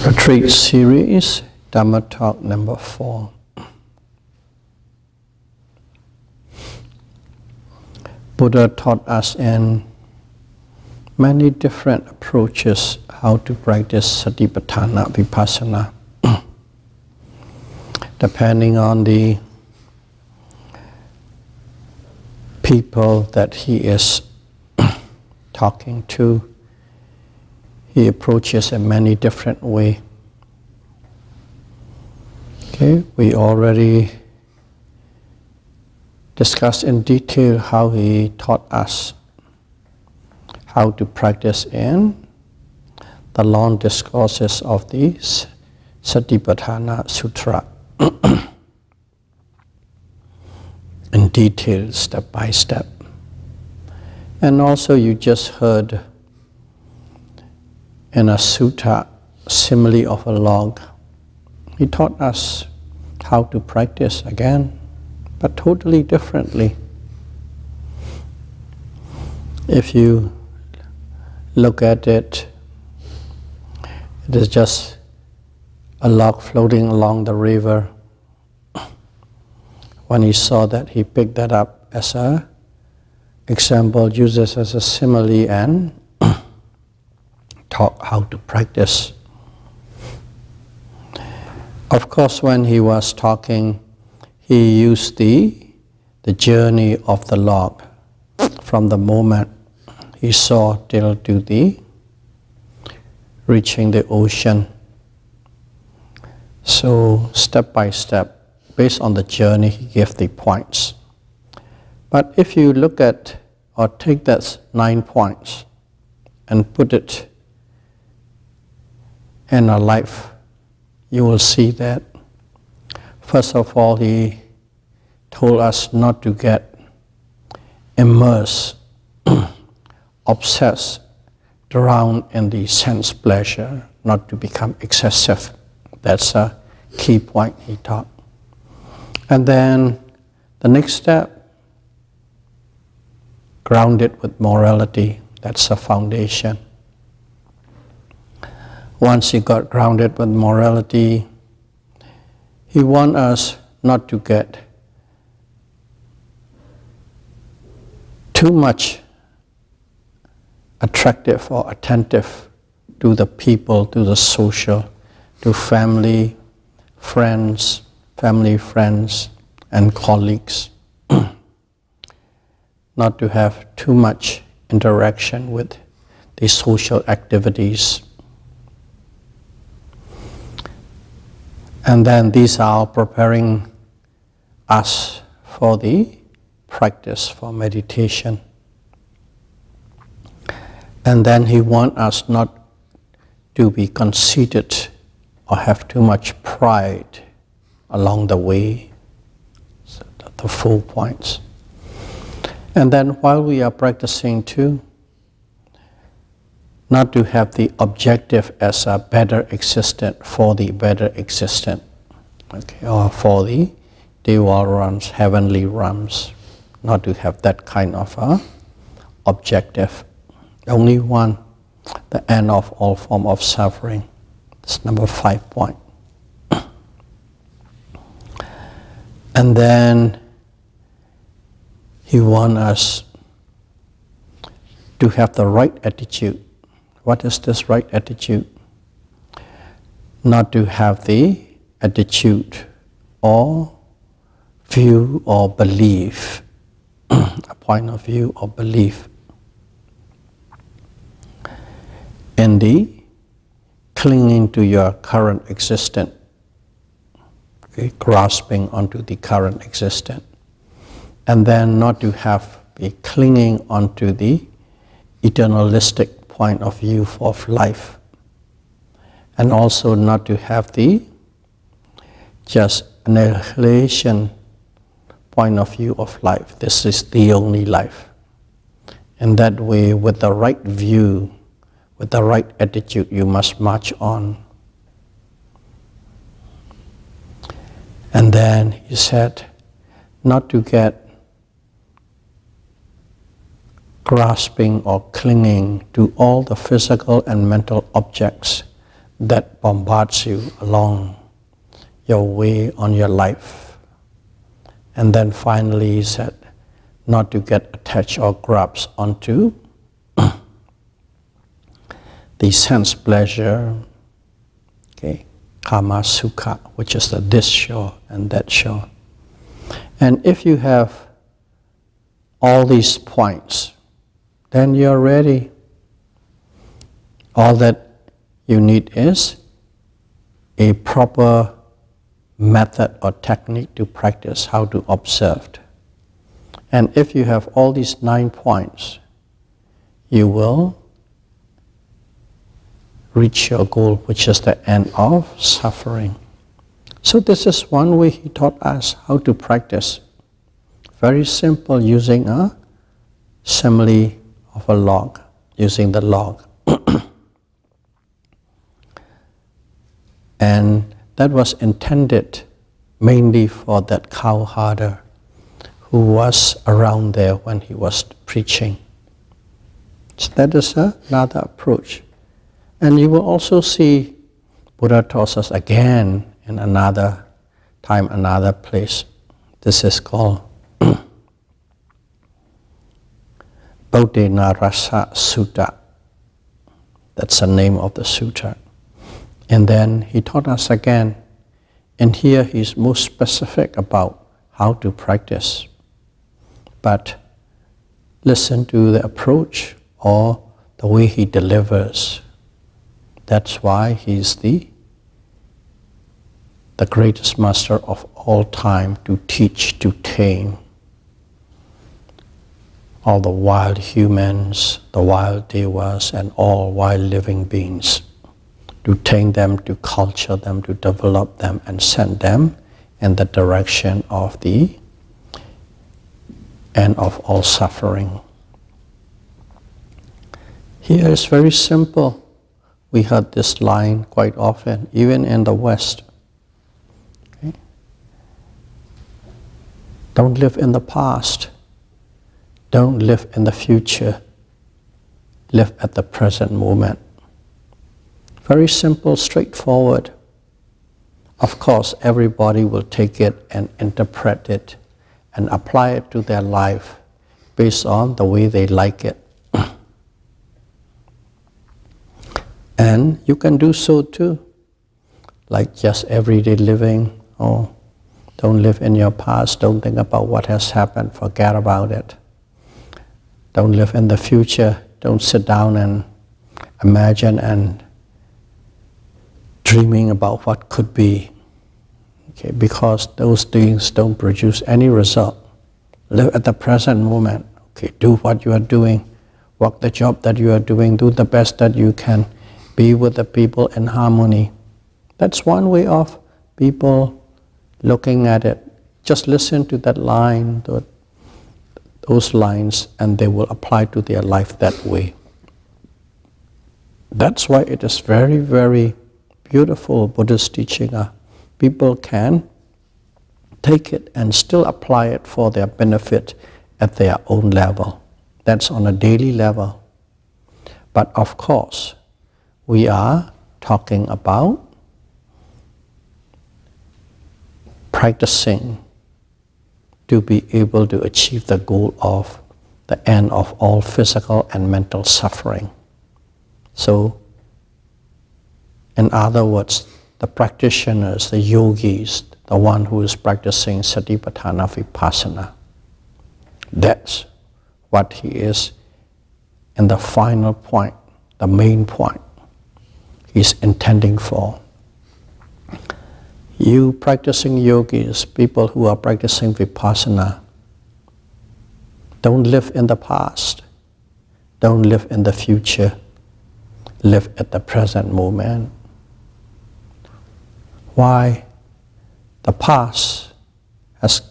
Retreat series, Dhamma talk number 4. Buddha taught us in many different approaches how to practice Satipatthana, Vipassana, depending on the people that he is talking to. He approaches in many different ways. Okay, we already discussed in detail how he taught us how to practice in the long discourses of the Satipatthana Sutra in detail, step by step. And also you just heard in a sutta, simile of a log. He taught us how to practice again, but totally differently. If you look at it, it is just a log floating along the river. When he saw that, he picked that up as an example, uses as a simile, and taught how to practice. Of course, when he was talking, he used the journey of the log from the moment he saw till to the reaching the ocean. So step by step, based on the journey, he gave the points. But if you look at or take that 9 points and put it in our life, you will see that first of all, he told us not to get immersed, obsessed, drowned in the sense pleasure, not to become excessive. That's a key point he taught. And then the next step, grounded with morality. That's a foundation. Once you got grounded with morality, he wants us not to get too much attractive or attentive to the people, to the social, to family, friends, and colleagues. Not to have too much interaction with the social activities. And then these are preparing us for the practice, for meditation. And then he wants us not to be conceited or have too much pride along the way. So the 4 points. And then while we are practicing too, not to have the objective as a better existence for the better existence, okay, or for the Deva realms, heavenly realms, not to have that kind of objective. Only one, the end of all form of suffering. That's number 5 point. And then he wants us to have the right attitude. What is this right attitude? Not to have the attitude or view or belief, a point of view or belief in the clinging to your current existence, okay, grasping onto the current existence, and then not to have be clinging onto the eternalistic point of view of life, and also not to have the just annihilation point of view of life. This is the only life. In that way, with the right view, with the right attitude, you must march on. And then he said, not to get grasping or clinging to all the physical and mental objects that bombards you along your way on your life. And then finally he said, not to get attached or grasp onto the sense pleasure, okay, kama sukha, which is the this shore and that shore. And if you have all these points, then you're ready. All that you need is a proper method or technique to practice how to observe. And if you have all these 9 points, you will reach your goal, which is the end of suffering. So this is one way he taught us how to practice. Very simple, using a simile of a log, using the log. And that was intended mainly for that cowherder who was around there when he was preaching. So that is another approach. And you will also see Buddha taught us again in another time, another place. This is called Bodhena Rasa Sutta. That's the name of the sutta. And then he taught us again, and here he's most specific about how to practice. But listen to the approach or the way he delivers. That's why he's the greatest master of all time to teach, to tame all the wild humans, the wild devas, and all wild living beings. To tame them, to culture them, to develop them, and send them in the direction of the end of all suffering. Here is very simple. We heard this line quite often, even in the West. Okay? Don't live in the past. Don't live in the future. Live at the present moment. Very simple, straightforward. Of course, everybody will take it and interpret it and apply it to their life based on the way they like it. And you can do so too, like just everyday living. Oh, don't live in your past, don't think about what has happened, forget about it. Don't live in the future, don't sit down and imagine and dreaming about what could be. Okay, because those things don't produce any result. Live at the present moment. Okay, do what you are doing, work the job that you are doing, do the best that you can, be with the people in harmony. That's one way of people looking at it. Just listen to that line, those lines, and they will apply to their life that way. That's why it is very, very beautiful Buddhist teaching. People can take it and still apply it for their benefit at their own level. That's on a daily level. But of course, we are talking about practicing to be able to achieve the goal of the end of all physical and mental suffering. So, in other words, the practitioners, the yogis, the one who is practicing Satipatthana Vipassana, that's what he is in the final point, the main point he's intending for. You practicing yogis, people who are practicing Vipassana, don't live in the past, don't live in the future, live at the present moment. Why? The past has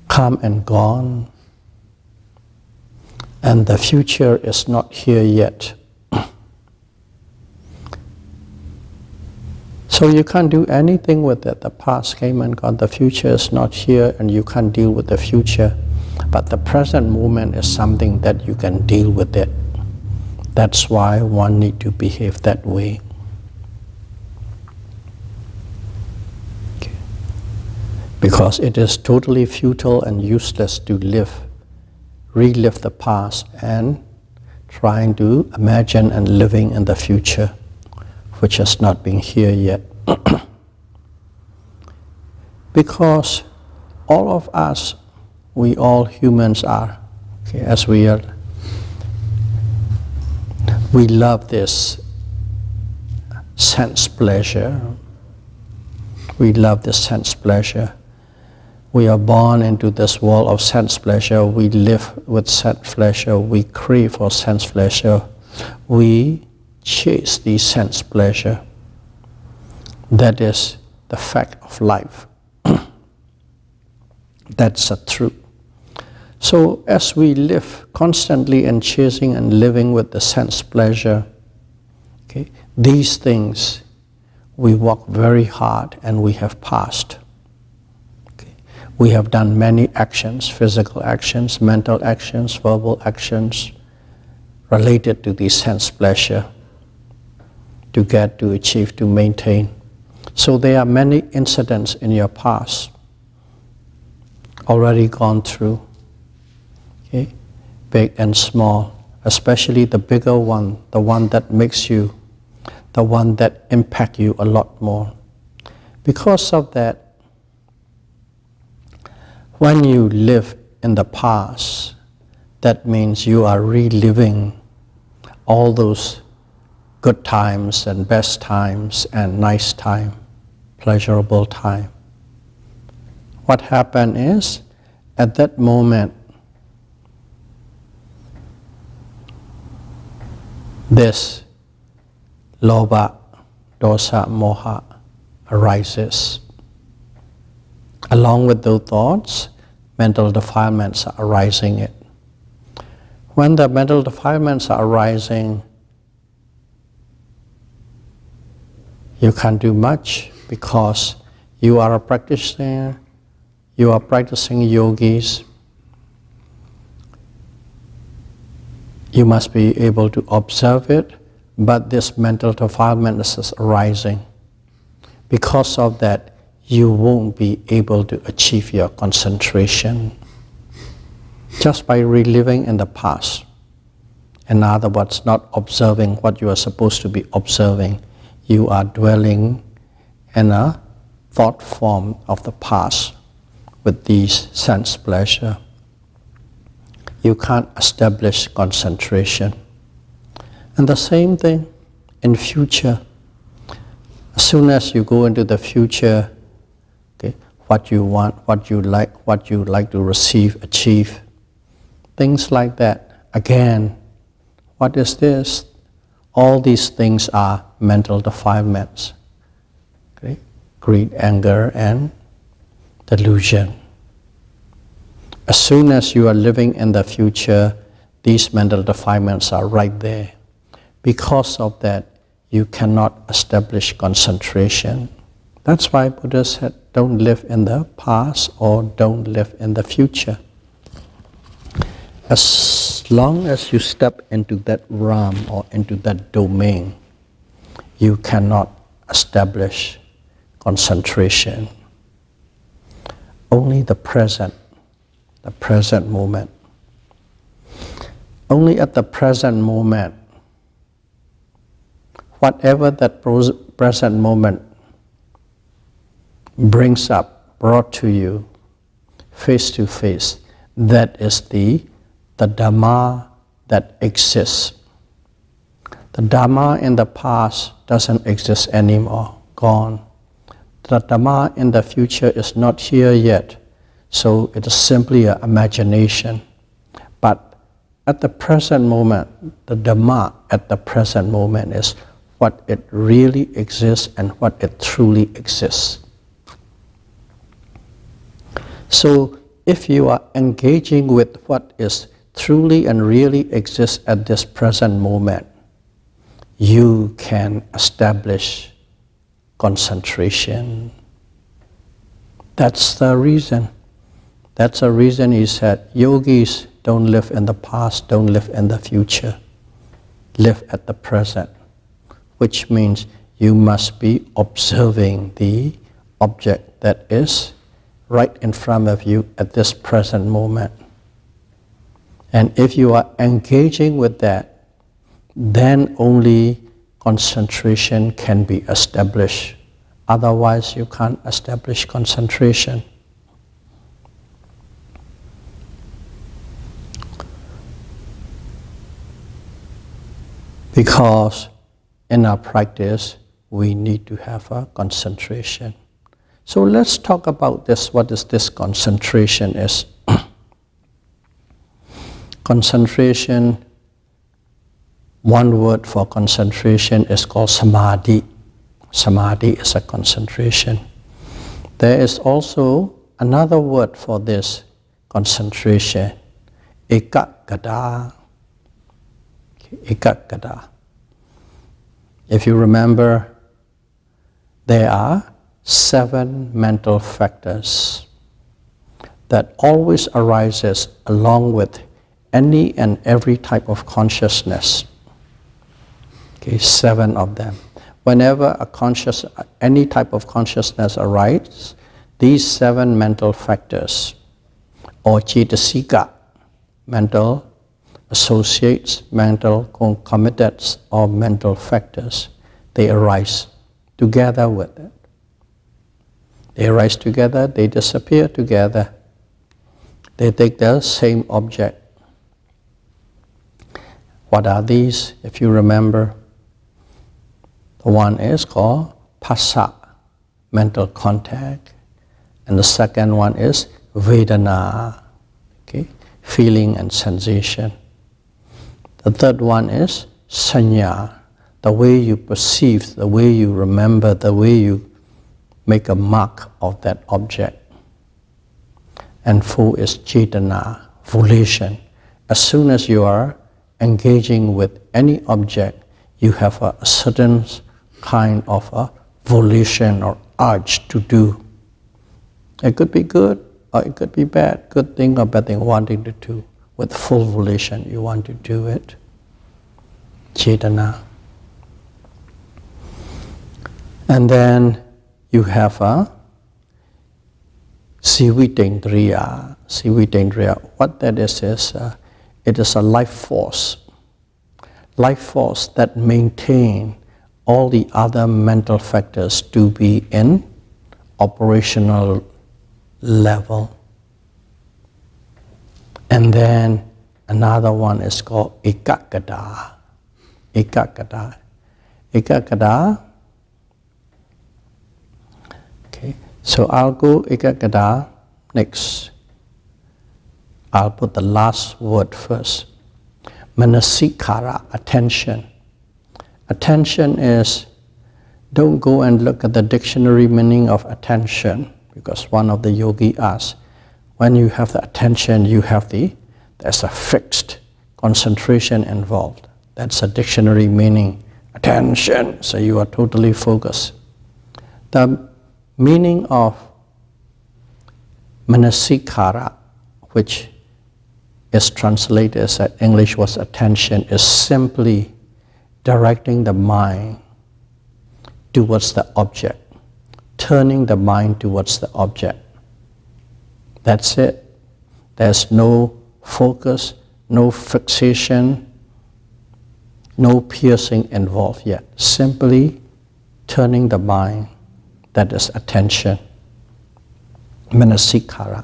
come and gone, and the future is not here yet. So you can't do anything with it. The past came and gone, the future is not here, and you can't deal with the future. But the present moment is something that you can deal with it. That's why one needs to behave that way. Okay. Because it is totally futile and useless to relive the past and trying to imagine and living in the future, which has not been here yet. Because all of us, we all humans are, okay, as we are, we love this sense pleasure. We love this sense pleasure. We are born into this world of sense pleasure. We live with sense pleasure. We crave for sense pleasure. We chase the sense pleasure. That is the fact of life. That's the truth. So as we live constantly and chasing and living with the sense pleasure, okay, these things we work very hard and we have passed. Okay. We have done many actions, physical actions, mental actions, verbal actions related to the sense pleasure to get, to achieve, to maintain. So there are many incidents in your past already gone through, okay, big and small, especially the bigger one, the one that makes you, the one that impacts you a lot more. Because of that, when you live in the past, that means you are reliving all those good times and best times and nice time, pleasurable time. What happened is, at that moment, this lobha, dosa, moha arises. Along with those thoughts, mental defilements are arising it. When the mental defilements are arising, you can't do much because you are a practitioner. You are practicing yogis. You must be able to observe it, but this mental defilement is arising. Because of that, you won't be able to achieve your concentration just by reliving in the past. In other words, not observing what you are supposed to be observing. You are dwelling in a thought form of the past with these sense pleasure. You can't establish concentration. And the same thing in future. As soon as you go into the future, okay, what you want, what you like to receive, achieve, things like that. Again, what is this? All these things are mental defilements. Okay? Greed, anger, and delusion. As soon as you are living in the future, these mental defilements are right there. Because of that, you cannot establish concentration. That's why Buddha said, don't live in the past or don't live in the future. As long as you step into that realm or into that domain, you cannot establish concentration. Only the present moment. Only at the present moment, whatever that present moment brings up, brought to you, face to face, that is the Dhamma that exists. The Dhamma in the past doesn't exist anymore, gone. The Dhamma in the future is not here yet, so it is simply an imagination. But at the present moment, the Dhamma at the present moment is what it really exists and what it truly exists. So if you are engaging with what is truly and really exists at this present moment, you can establish concentration. That's the reason. That's the reason he said, yogis don't live in the past, don't live in the future. live at the present, which means you must be observing the object that is right in front of you at this present moment. And if you are engaging with that, then only concentration can be established. Otherwise, you can't establish concentration. Because in our practice, we need to have a concentration. So let's talk about this, what is this concentration is. Concentration, one word for concentration is called samadhi. Samadhi is a concentration. There is also another word for this concentration, ekaggata. Ekaggata. If you remember, there are 7 mental factors that always arises along with any and every type of consciousness. Okay, 7 of them. Whenever any type of consciousness arises, these 7 mental factors, or cetasika, mental associates, mental concomitants, or mental factors, they arise together with it. They arise together, they disappear together. They take the same object. What are these? If you remember, the one is called phassa, mental contact, and the second one is vedana, okay, feeling and sensation. The third one is sanya, the way you perceive, the way you remember, the way you make a mark of that object. And 4 is cetana, volition. As soon as you are engaging with any object, you have a certain kind of a volition or urge to do. It could be good or it could be bad, good thing or bad thing, wanting to do. With full volition, you want to do it. Cetana. And then you have a sivitendriya. Sivitendriya, what that is it is a life force. Life force that maintain all the other mental factors to be in operational level. And then another one is called ekaggata. Ekaggata. Ekaggata. Okay, so I'll go ekaggata next. I'll put the last word first. Manasikara, attention. Attention is, don't go and look at the dictionary meaning of attention, because one of the yogi asked, when you have the attention, there's a fixed concentration involved. That's a dictionary meaning, attention, so you are totally focused. The meaning of manasikara, which is translated as English was attention, is simply directing the mind towards the object, turning the mind towards the object. That's it. There's no focus, no fixation, no piercing involved yet. Simply turning the mind, that is attention. Manasikara.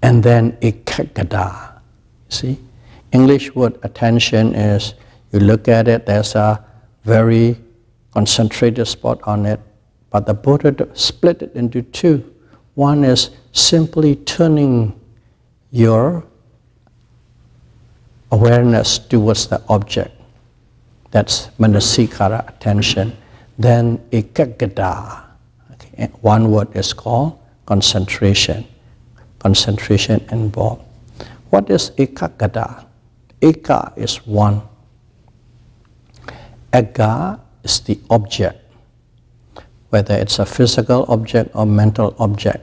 And then ekaggata. See? English word attention is, you look at it, there's a very concentrated spot on it, but the Buddha split it into 2. One is simply turning your awareness towards the object. That's manasikara, attention. Then ekaggata. Okay. One word is called concentration. Concentration involved. What is ekaggata? Eka is one. Agga is the object, whether it's a physical object or mental object.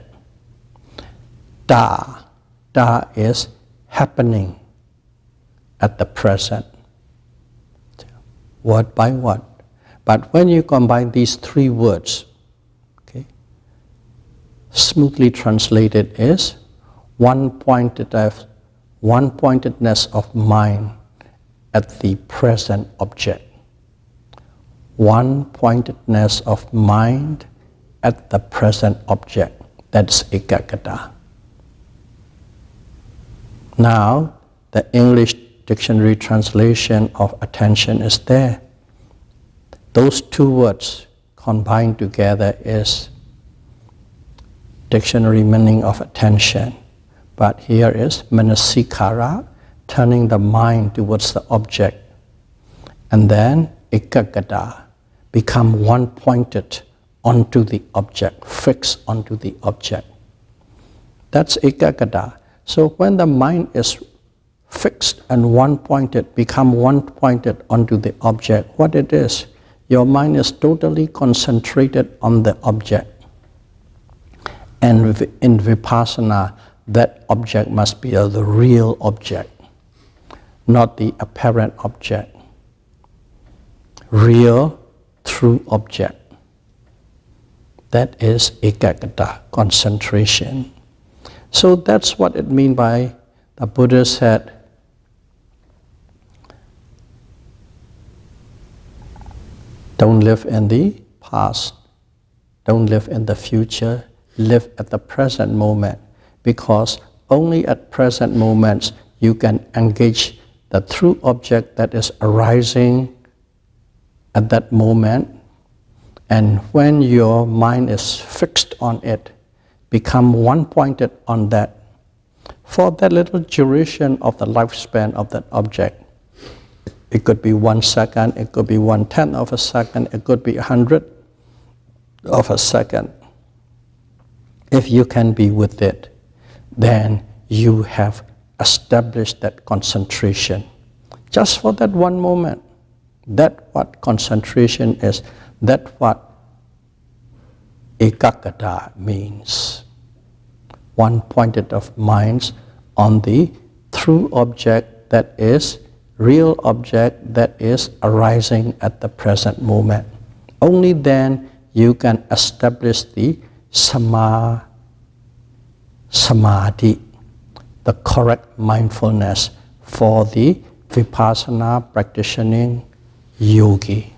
Da is happening at the present. word by word. But when you combine these three words, okay, smoothly translated is one-pointedness of mind at the present object. One-pointedness of mind at the present object. That's ekaggata. Now, the English dictionary translation of attention is there. Those two words combined together is dictionary meaning of attention. But here is manasikara, turning the mind towards the object. And then ekaggata, become one-pointed onto the object, fixed onto the object. That's ekaggata. So when the mind is fixed and one-pointed, become one-pointed onto the object, what it is, your mind is totally concentrated on the object. And in Vipassana, that object must be the real object, not the apparent object. Real, true object. That is ekaggata, concentration. So that's what it means by the Buddha said, don't live in the past, don't live in the future, live at the present moment, because only at present moments you can engage the true object that is arising at that moment, and when your mind is fixed on it, become one-pointed on that. For that little duration of the lifespan of that object, it could be 1 second, it could be 1/10 of a second, it could be 100 of a second. If you can be with it, then you have established that concentration. Just for that one moment, that's what concentration is, that's what ekaggata means. One-pointed of minds on the true object that is real object that is arising at the present moment. Only then you can establish the samadhi, the correct mindfulness for the Vipassana practicing yogi.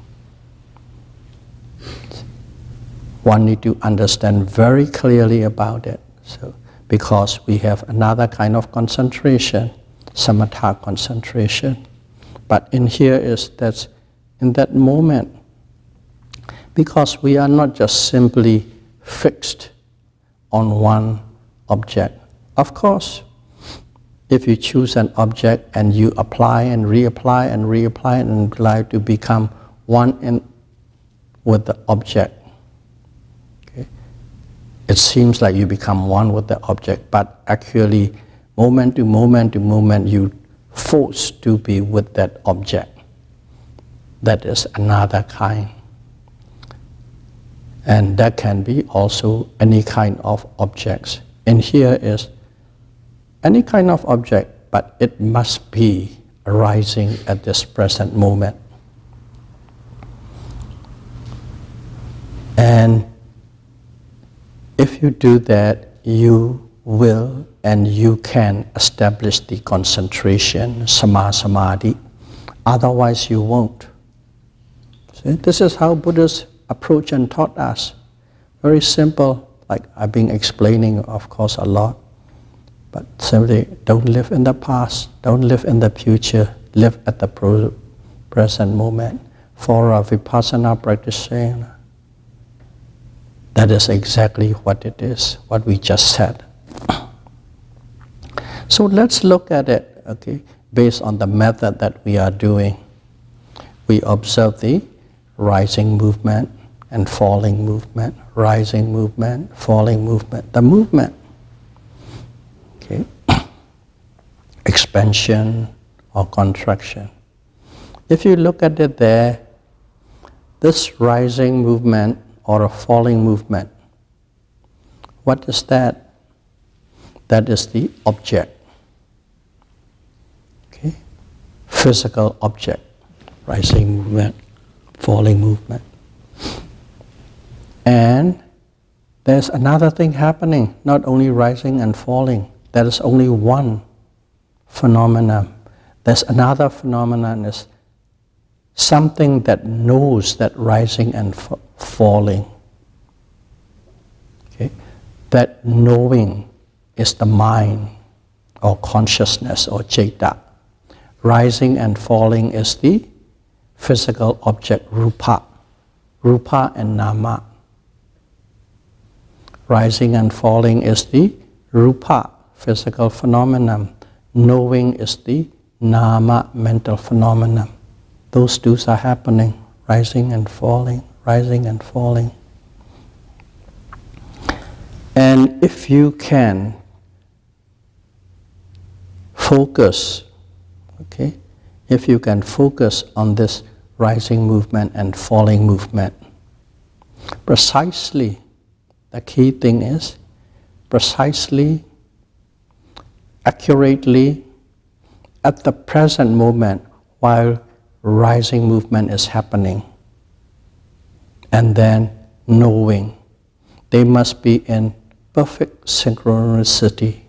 One need to understand very clearly about it. So, because we have another kind of concentration, samatha concentration. But in here is that in that moment, because we are not just simply fixed on one object. Of course, if you choose an object and you apply and reapply and reapply and apply to become one with the object, okay, it seems like you become one with the object, but actually moment to moment to moment you forced to be with that object. That is another kind. And that can be also any kind of objects. And here is any kind of object, but it must be arising at this present moment. And if you do that, you will and you can establish the concentration, samadhi. Otherwise you won't. See? This is how Buddhists approach and taught us. Very simple, like I've been explaining, of course, a lot. But simply, don't live in the past, don't live in the future, live at the present moment. For a Vipassana practicing, that is exactly what it is, what we just said. So let's look at it, okay, based on the method that we are doing. We observe the rising movement and falling movement, rising movement, falling movement. The movement, okay, expansion or contraction. If you look at it there, this rising movement or a falling movement, what is that? That is the object. Okay? Physical object. rising movement, falling movement. And there's another thing happening, not only rising and falling. There is only one phenomenon. There's another phenomenon, is something that knows that rising and falling. Okay? That knowing is the mind or consciousness or citta. Rising and falling is the physical object, rupa. Rupa and nama. Rising and falling is the rupa, physical phenomenon. Knowing is the nama, mental phenomenon. Those two are happening, rising and falling, rising and falling. And if you can focus, okay, if you can focus on this rising movement and falling movement, precisely, the key thing is, precisely, accurately, at the present moment, while rising movement is happening, and then knowing. They must be in perfect synchronicity.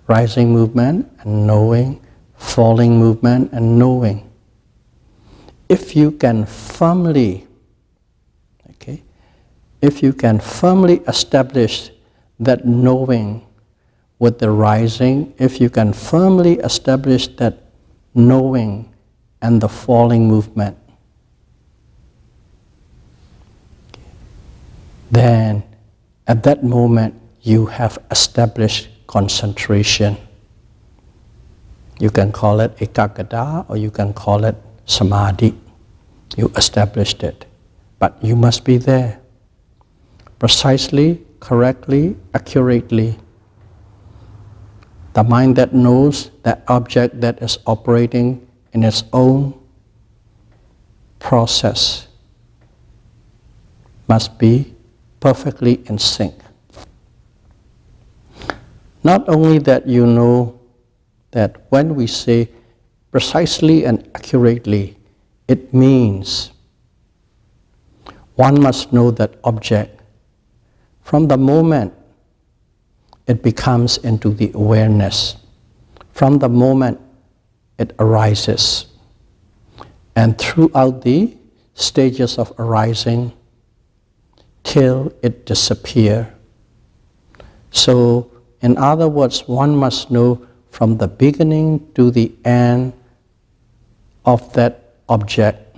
Rising movement and knowing, falling movement and knowing. If you can firmly, okay, if you can firmly establish that knowing with the rising, if you can firmly establish that knowing and the falling movement, then at that moment you have established concentration. You can call it ekaggata or you can call it samadhi. You established it. But you must be there. Precisely, correctly, accurately. The mind that knows that object that is operating in its own process must be perfectly in sync. Not only that, you know that when we say precisely and accurately, it means one must know that object from the moment it becomes into the awareness, from the moment it arises, and throughout the stages of arising till it disappears. So, in other words, one must know from the beginning to the end of that object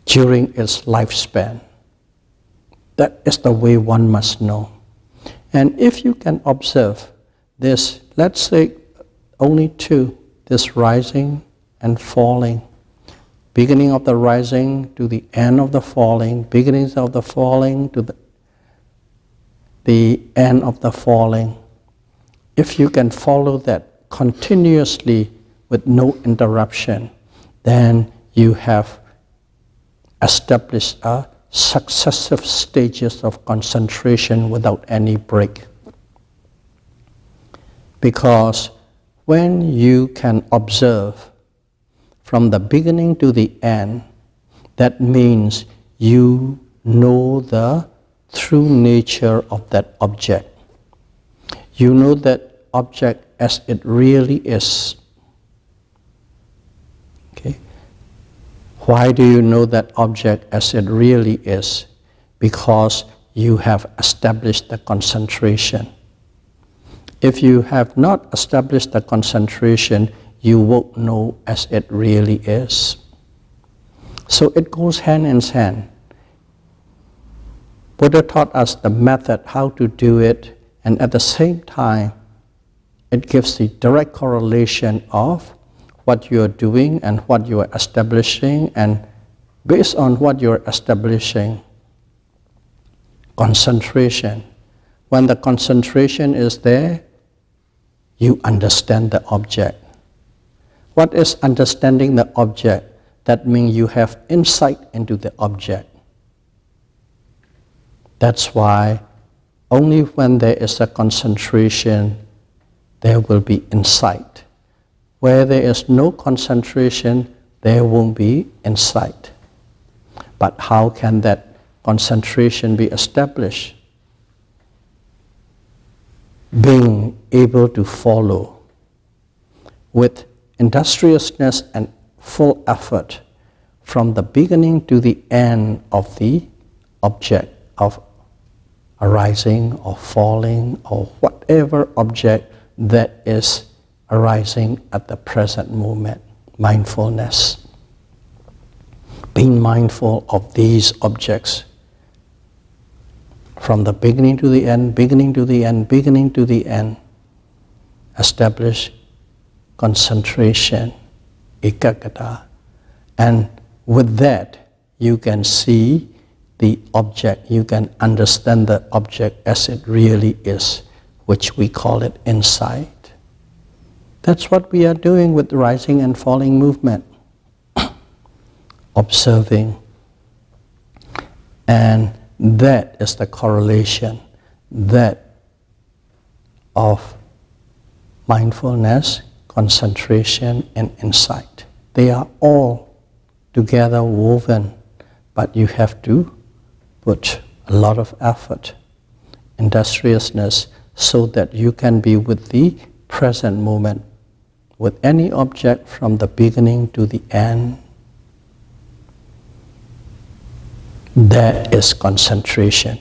during its lifespan. That is the way one must know. And if you can observe this, let's say only two, this rising and falling, beginning of the rising to the end of the falling, beginnings of the falling to the end of the falling. If you can follow that continuously with no interruption, then you have established a successive stages of concentration without any break. Because when you can observe from the beginning to the end, that means you know the true nature of that object. You know that object as it really is. Okay? Why do you know that object as it really is? Because you have established the concentration. If you have not established the concentration, you won't know as it really is. So it goes hand in hand. Buddha taught us the method how to do it, and at the same time, it gives the direct correlation of what you are doing and what you are establishing, and based on what you are establishing, concentration. When the concentration is there, you understand the object. What is understanding the object? That means you have insight into the object. That's why only when there is a concentration, there will be insight. Where there is no concentration, there won't be insight. But how can that concentration be established? Being able to follow with industriousness and full effort from the beginning to the end of the object of arising or falling or whatever object that is arising at the present moment. Mindfulness. Being mindful of these objects from the beginning to the end, beginning to the end, beginning to the end. Establish concentration, ekaggata. And with that, you can see the object, you can understand the object as it really is, which we call it insight. That's what we are doing with the rising and falling movement. Observing. And that is the correlation, that of mindfulness, concentration, and insight. They are all together woven, but you have to put a lot of effort, industriousness, so that you can be with the present moment, with any object from the beginning to the end. That is concentration.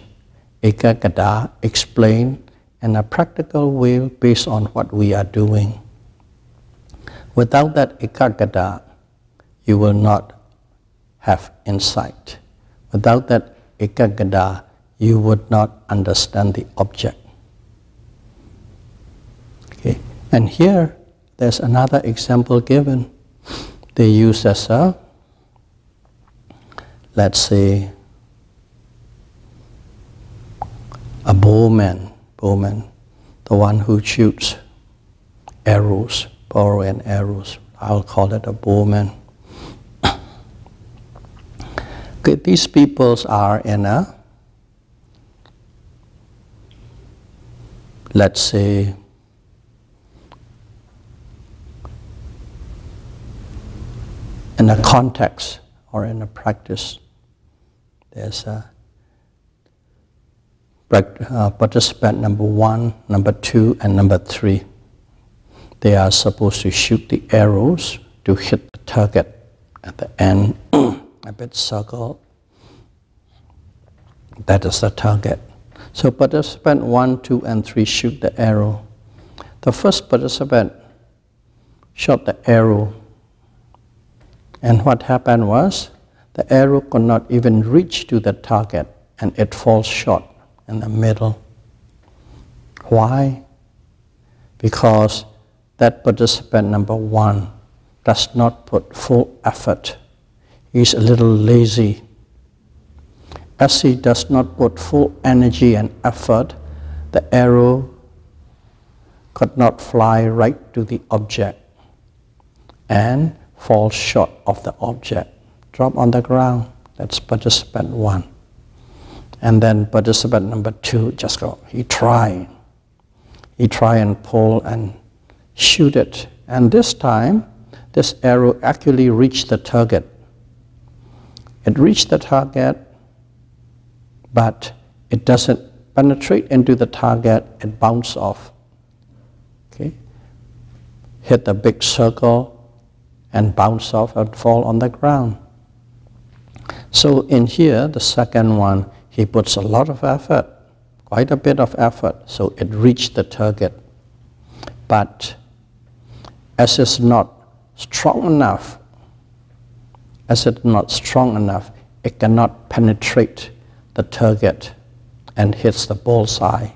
Ekaggata explained in a practical way based on what we are doing. Without that ekaggata, you will not have insight. Without that ekaggata, you would not understand the object. Okay. And here, there's another example given. They use as a, let's say, a bowman, the one who shoots arrows, bow and arrows. I'll call it a bowman. Okay, these peoples are in a, let's say, in a context or in a practice. There's a participant number 1, number 2, and number 3. They are supposed to shoot the arrows to hit the target at the end. A bit circle. That is the target. So participant 1, 2, and 3 shoot the arrow. The first participant shot the arrow, and what happened was the arrow could not even reach to the target, and it falls short in the middle. Why? Because that participant number 1 does not put full effort. He's a little lazy. As he does not put full energy and effort, the arrow could not fly right to the object and fall short of the object, drop on the ground. That's participant 1. And then participant number 2 just go, he try and pull and shoot it. And this time, this arrow actually reached the target. It reached the target, but it doesn't penetrate into the target, it bounces off. Okay? Hit a big circle and bounce off and fall on the ground. So in here, the second one, he puts a lot of effort, quite a bit of effort, so it reached the target. But as it's not strong enough, it cannot penetrate the target and hits the bullseye.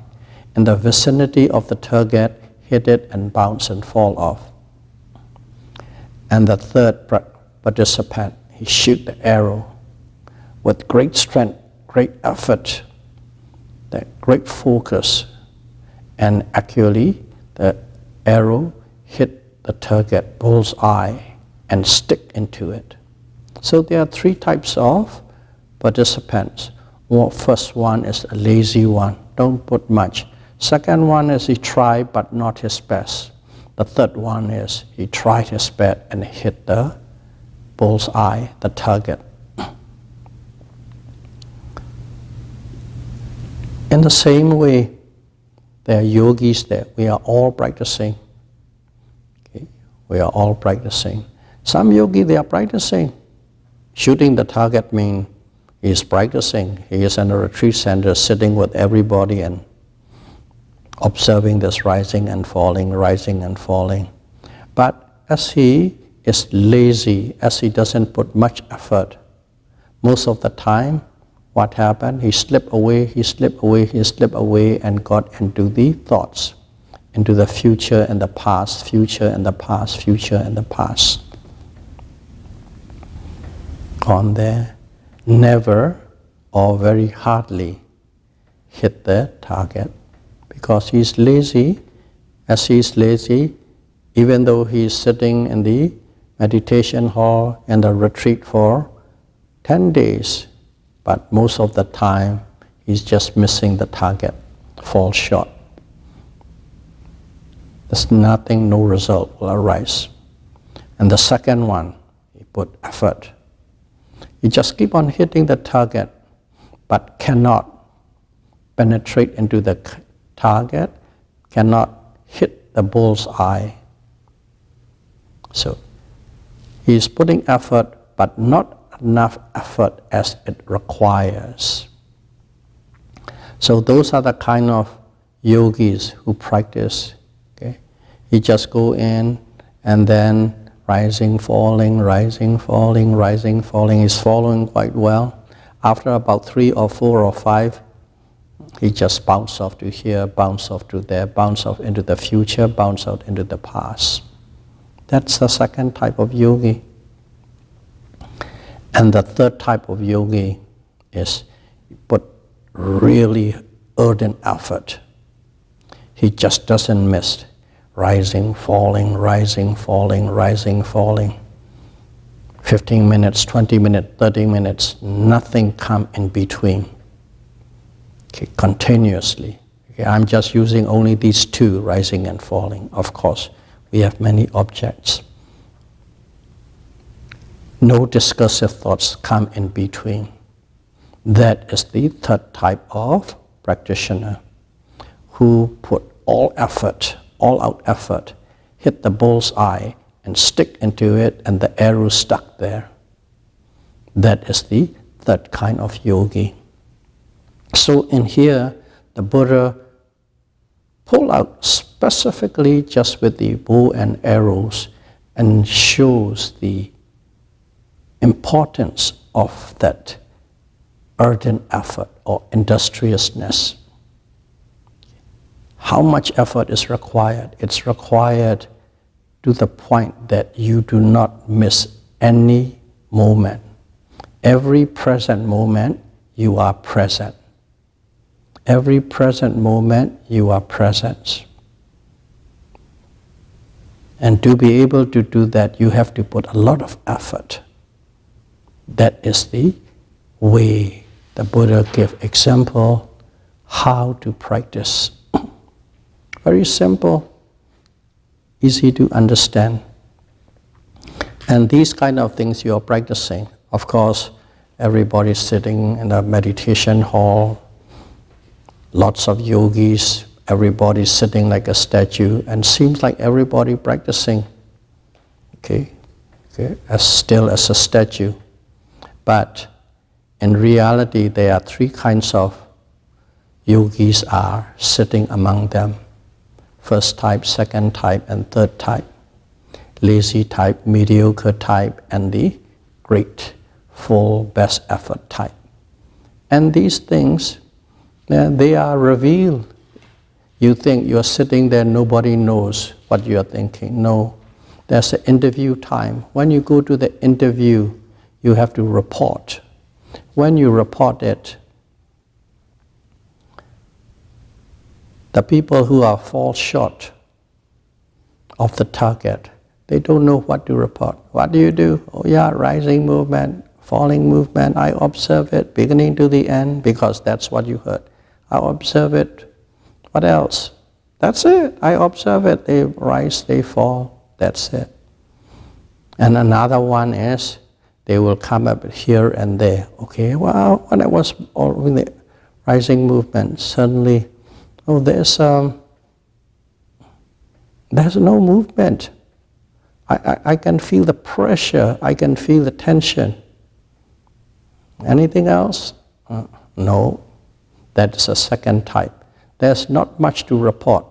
In the vicinity of the target, hit it and bounce and fall off. And the third participant, he shoot the arrow with great strength, great effort, great focus, and actually the arrow hit the target bullseye and stick into it. So there are 3 types of participants. First one is a lazy one, don't put much. Second one is he tried but not his best. The third one is he tried his best and hit the bull's eye, the target. In the same way, there are yogis that we are all practicing. Okay? We are all practicing. Some yogi, they are practicing. Shooting the target means he is practicing. He is in a retreat center sitting with everybody and observing this rising and falling, rising and falling. But as he is lazy, as he doesn't put much effort, most of the time, what happened? He slipped away, he slipped away, he slipped away and got into the thoughts, into the future and the past, future and the past, future and the past. Gone there, never or very hardly hit the target because he's lazy. As he's lazy, even though he's sitting in the meditation hall in the retreat for 10 days, but most of the time he's just missing the target, falls short. There's nothing, no result will arise. And the second one, he put effort. He just keep on hitting the target, but cannot penetrate into the target, cannot hit the bull's eye. So he's putting effort, but not enough effort as it requires. So those are the kind of yogis who practice. Okay? He just go in and then rising, falling, rising, falling, rising, falling. He's following quite well. After about 3 or 4 or 5, he just bounce off to here, bounce off to there, bounce off into the future, bounce out into the past. That's the second type of yogi. And the third type of yogi is put really ardent effort. He just doesn't miss rising, falling, rising, falling, rising, falling. 15 minutes, 20 minutes, 30 minutes, nothing come in between. Okay, continuously. Okay, I'm just using only these two, rising and falling. Of course, we have many objects. No discursive thoughts come in between. That is the third type of practitioner who put all effort, all out effort, hit the bull's eye and stick into it and the arrow stuck there. That is the third kind of yogi. So in here, the Buddha pulled out specifically just with the bow and arrows and shows the importance of that ardent effort or industriousness. How much effort is required? It's required to the point that you do not miss any moment. Every present moment, you are present. Every present moment, you are present. And to be able to do that, you have to put a lot of effort. That is the way the Buddha gave example how to practice. Very simple, easy to understand. And these kind of things you are practicing. Of course, everybody's sitting in a meditation hall, lots of yogis, everybody's sitting like a statue, and seems like everybody practicing, okay, as still as a statue. But in reality, there are 3 kinds of yogis are sitting among them. First type, second type, and third type. Lazy type, mediocre type, and the great, full, best effort type. And these things, they are revealed. You think you're sitting there, nobody knows what you're thinking. No, there's an interview time. When you go to the interview, you have to report. When you report it, the people who are fall short of the target, they don't know what to report. What do you do? Oh yeah, rising movement, falling movement, I observe it, beginning to the end, because that's what you heard. I observe it. What else? That's it. I observe it. They rise, they fall. That's it. And another one is they will come up here and there. Okay, well, when I was in the rising movement, suddenly, oh, there's no movement. I can feel the pressure. I can feel the tension. Anything else? No. That's a second type. There's not much to report.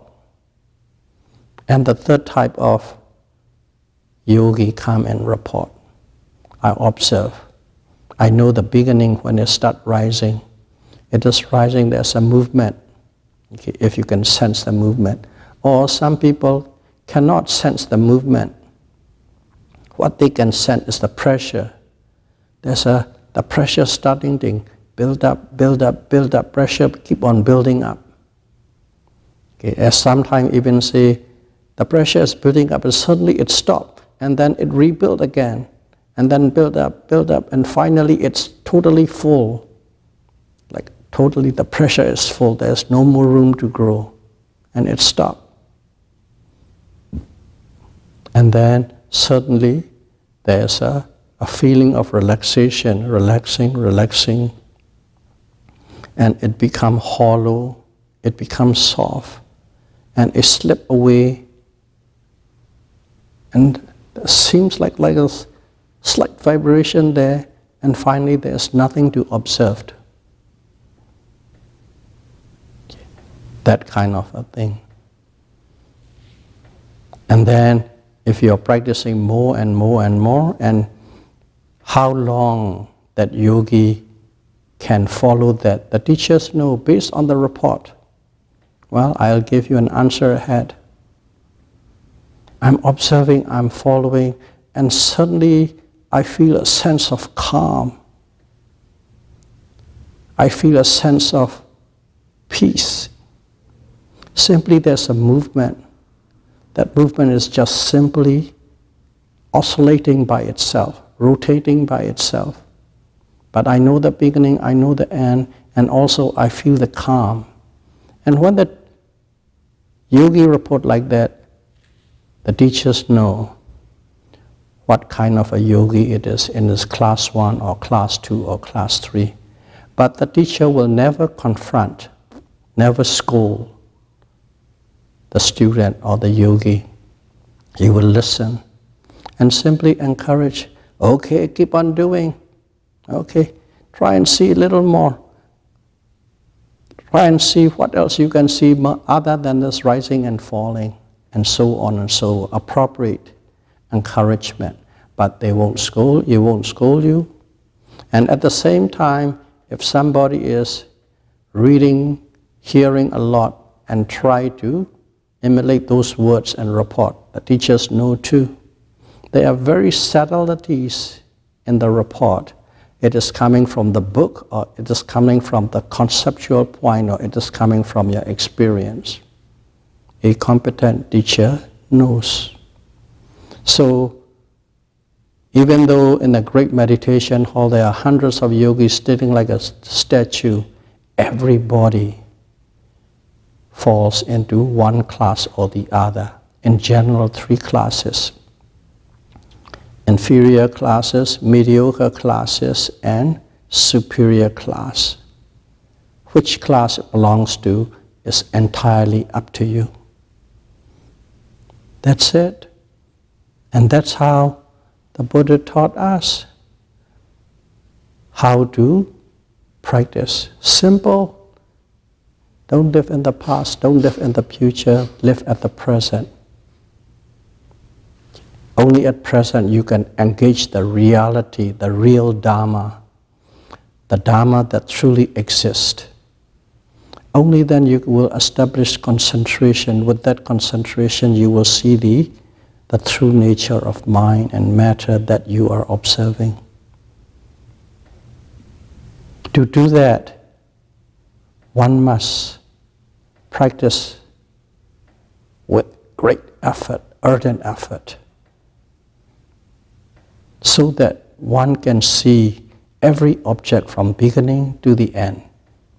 And the third type of yogi come and report. I observe. I know the beginning when it starts rising. It is rising, there's a movement. Okay, if you can sense the movement. Or some people cannot sense the movement. What they can sense is the pressure. There's the pressure starting to build up, pressure keep on building up. Okay, as sometimes even say, the pressure is building up and suddenly it stops and then it rebuild again and then build up, and finally it's totally full. Like totally the pressure is full, there's no more room to grow and it stops. And then suddenly there's a feeling of relaxation, relaxing, and it becomes hollow, it becomes soft, and it slips away, and it seems like a slight vibration there, and finally there's nothing to observe. That kind of a thing. And then if you're practicing more and more and more, and how long that yogi can follow that, the teachers know based on the report. Well, I'll give you an answer ahead. I'm observing, I'm following, and suddenly I feel a sense of calm. I feel a sense of peace. Simply there's a movement. That movement is just simply oscillating by itself, rotating by itself. But I know the beginning, I know the end, and also I feel the calm. And when the yogi report like that, the teachers know what kind of a yogi it is in this class 1 or class 2 or class 3. But the teacher will never confront, never scold the student or the yogi. He will listen and simply encourage, okay, keep on doing. Okay, try and see a little more. Try and see what else you can see other than this rising and falling, and so on and so on. Appropriate encouragement. But they won't scold, you won't scold you. And at the same time, if somebody is reading, hearing a lot, and try to emulate those words and report, the teachers know too. There are very subtleties in the report. It is coming from the book, or it is coming from the conceptual point, or it is coming from your experience. A competent teacher knows. So, even though in a great meditation hall there are hundreds of yogis sitting like a statue, everybody falls into one class or the other. In general, 3 classes. Inferior classes, mediocre classes, and superior class. Which class it belongs to is entirely up to you. That's it. And that's how the Buddha taught us how to practice. Simple. Don't live in the past, don't live in the future, live at the present. Only at present you can engage the reality, the real Dhamma, the Dhamma that truly exists. Only then you will establish concentration. With that concentration you will see the true nature of mind and matter that you are observing. To do that, one must practice with great effort, ardent effort, so that one can see every object from beginning to the end,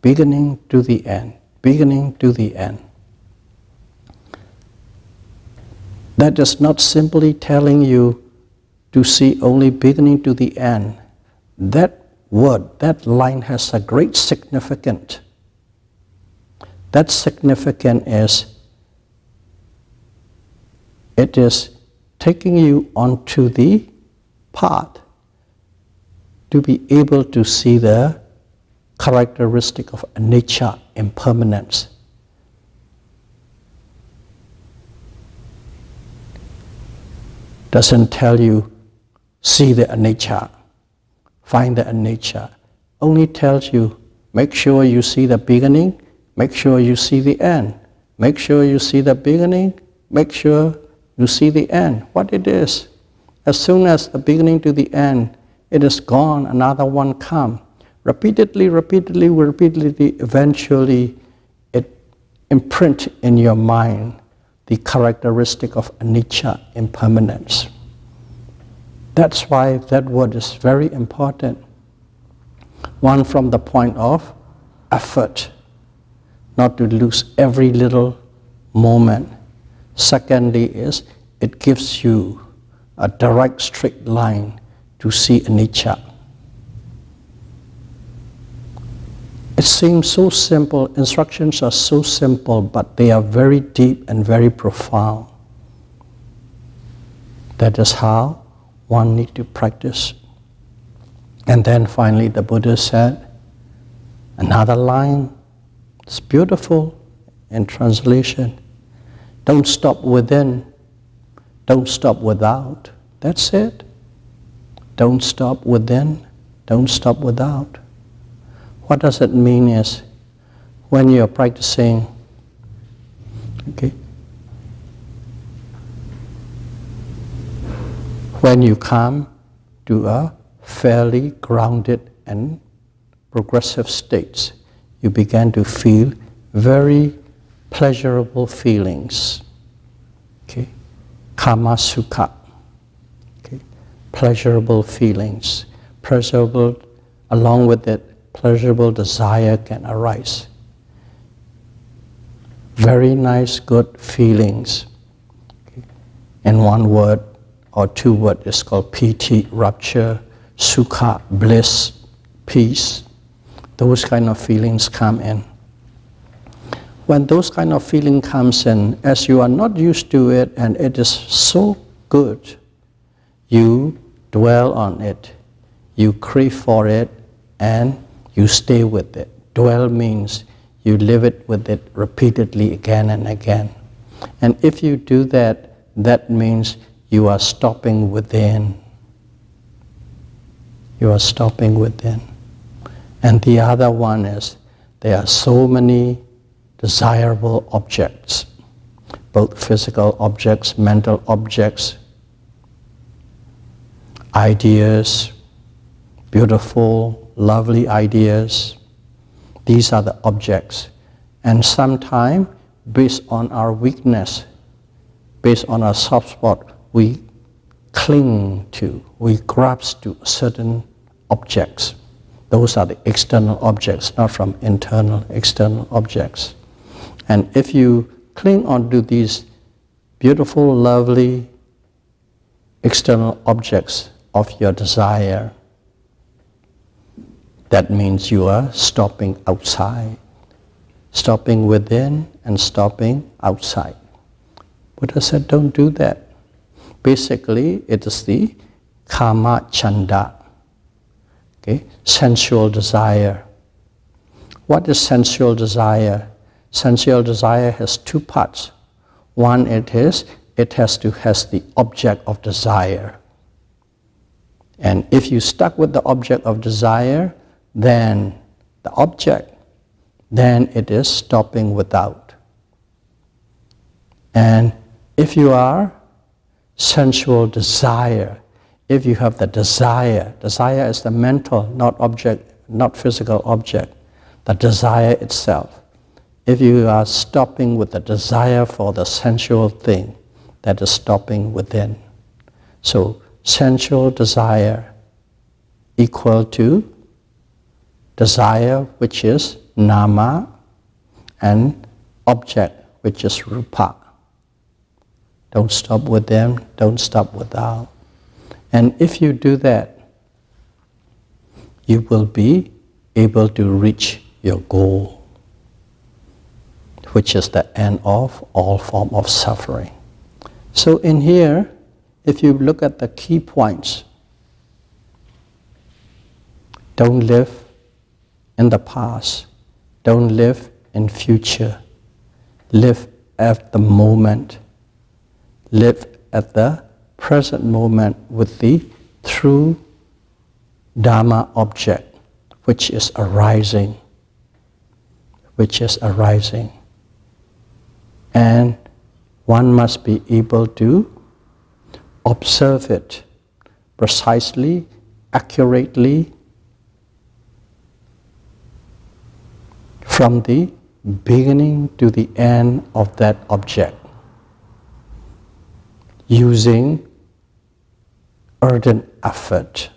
beginning to the end, beginning to the end. That is not simply telling you to see only beginning to the end. That word, that line has a great significance. That significance is, it is taking you onto the path to be able to see the characteristic of anicca, impermanence. Doesn't tell you, see the anicca, find the anicca. Only tells you, make sure you see the beginning, make sure you see the end. Make sure you see the beginning, make sure you see the end. What it is. As soon as the beginning to the end, it is gone, another one comes. Repeatedly, eventually it imprint in your mind the characteristic of anicca, impermanence. That's why that word is very important. One, from the point of effort, not to lose every little moment. Secondly is, it gives you a direct, straight line to see anicca. It seems so simple, instructions are so simple, but they are very deep and very profound. That is how one needs to practice. And then finally the Buddha said, another line, it's beautiful in translation, don't stop within, don't stop without. That's it. Don't stop within, don't stop without. What does it mean is, when you're practicing, okay, when you come to a fairly grounded and progressive state, you begin to feel very pleasurable feelings. Okay, kama sukha. Okay, pleasurable feelings, pleasurable, along with it, pleasurable desire can arise. Very nice, good feelings. Okay. In one word or two words, it's called piti, rapture, sukha, bliss, peace. Those kind of feelings come in. When those kind of feeling comes in, as you are not used to it and it is so good, you dwell on it, you crave for it, and you stay with it. Dwell means you live it with it repeatedly again and again. And if you do that, that means you are stopping within. You are stopping within. And the other one is, there are so many desirable objects, both physical objects, mental objects, ideas, beautiful, lovely ideas. These are the objects. And sometimes, based on our weakness, based on our soft spot, we cling to, we grasp to certain objects. Those are the external objects, not from internal, external objects. And if you cling onto these beautiful, lovely external objects of your desire, that means you are stopping outside, stopping within and stopping outside. Buddha said, don't do that. Basically, it is the kama chanda, okay? Sensual desire. What is sensual desire? Sensual desire has two parts. One, it has the object of desire. And if you stuck with the object of desire, then the object, then it is stopping without. And if you are sensual desire, if you have the desire is the mental, not object, not physical object, the desire itself. If you are stopping with the desire for the sensual thing, that is stopping within. So sensual desire equal to desire, which is nama, and object, which is rupa. don't stop with them, don't stop without. And if you do that, you will be able to reach your goal, which is the end of all form of suffering. So in here, if you look at the key points, don't live in the past, don't live in future, live at the moment, live at the present moment with the true Dhamma object, which is arising, and one must be able to observe it precisely, accurately, from the beginning to the end of that object, using ardent effort.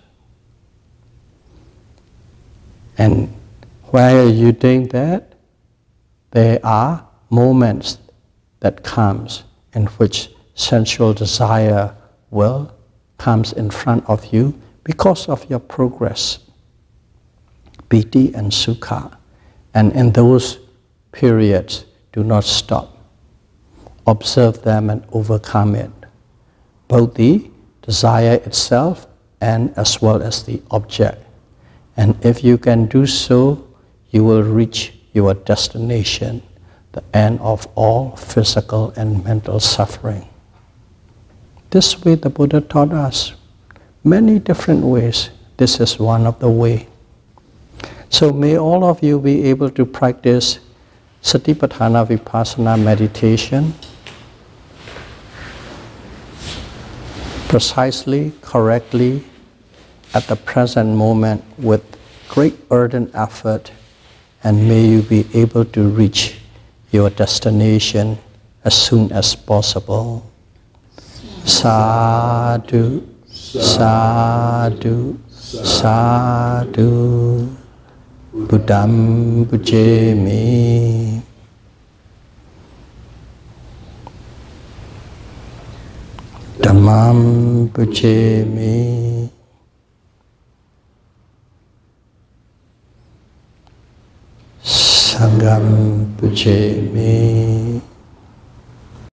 And while you're doing that, there are moments that comes in which sensual desire will comes in front of you because of your progress, piti and sukha. And in those periods, do not stop. Observe them and overcome it, both the desire itself and as well as the object. And if you can do so, you will reach your destination, the end of all physical and mental suffering. This way the Buddha taught us many different ways. This is one of the ways. So may all of you be able to practice Satipatthana Vipassana meditation precisely, correctly, at the present moment with great ardent effort, and may you be able to reach your destination as soon as possible. Sadhu, sadhu, sadhu. Buddham pujemi. Dhammam pujemi.